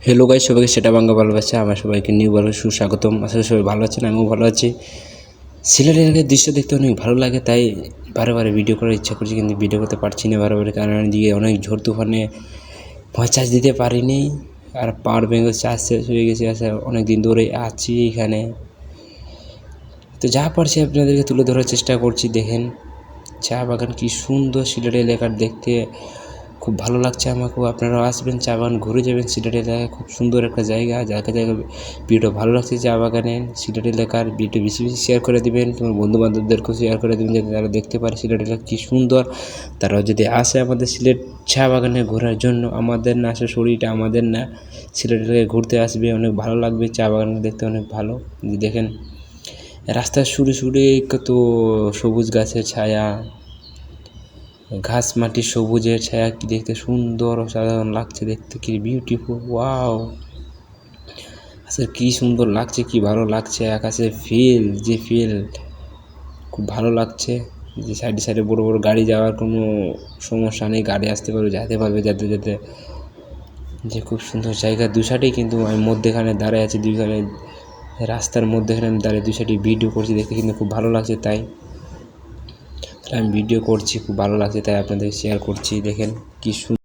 Hello guys, সবাইকে সেটা বাংলা ভালোবাসা। আমার সবাইকে নিউ ব্লগে সুস্বাগতম। আসলে সবাই ভালো আছেন, আমিও ভালো আছি। সিলেটের এলাকার দৃশ্য দেখতে অনেক ভালো লাগে, তাই বারে ভিডিও করার ইচ্ছা করছি, কিন্তু ভিডিও করতে পারছি না বারে, কারণ এদিকে অনেক ঝড় তুফানে ভয় চার্জ দিতে পারিনি, আর পাওয়ার ব্যাঙ্কের চার্জ শেষ হয়ে গেছে। অনেক দিন ধরে আছি এখানে, তো যা পারছি আপনাদেরকে তুলে ধরার চেষ্টা করছি। দেখেন চা বাগান কি সুন্দর, সিলেট এলাকার দেখতে খুব ভালো লাগছে আমাকেও। আপনারাও আসবেন, চা বাগান ঘুরে যাবেন। সিলেট এলাকায় খুব সুন্দর একটা জায়গা, জায়গা ভিডিও ভালো লাগছে চা বাগানে। সিলেট এলাকার ভিডিও বেশি শেয়ার করে দেবেন, তোমার বন্ধু বান্ধবদেরকেও শেয়ার করে দেবেন, যাতে তারা দেখতে পারে সিলেট এলাকা কী সুন্দর। তারাও যদি আসে আমাদের সিলেট চা বাগানে ঘোরার জন্য, আমাদের না আসে শরীরটা আমাদের না, সিলেট এলাকায় ঘুরতে আসবে, অনেক ভালো লাগবে। চা বাগান দেখতে অনেক ভালো। দেখেন রাস্তার সুরে কত সবুজ গাছের ছায়া, ঘাস মাটির সবুজের ছায়া, কি দেখতে সুন্দর অসাধারণ লাগছে, দেখতে কি বিউটিফুল, ওয়াও। আসলে কি সুন্দর লাগছে, কি ভালো লাগছে। আকাশে ফিল খুব ভালো লাগছে। যে সাইডে বড় গাড়ি যাওয়ার কোনো সমস্যা নেই, গাড়ি আসতে পারবে, যেতে যে খুব সুন্দর জায়গা। দু সাইডেই কিন্তু আমি মধ্যেখানে দাঁড়ায় আছি, দুইখানে রাস্তার মধ্যেখানে আমি দাঁড়িয়ে দুই সাইডে ভিডিও করছি, দেখতে কিন্তু খুব ভালো লাগছে। তাই আমি ভিডিও করছি, খুব ভালো লাগছে, তাই আপনাদের শেয়ার করছি। দেখেন কি সুন্দর।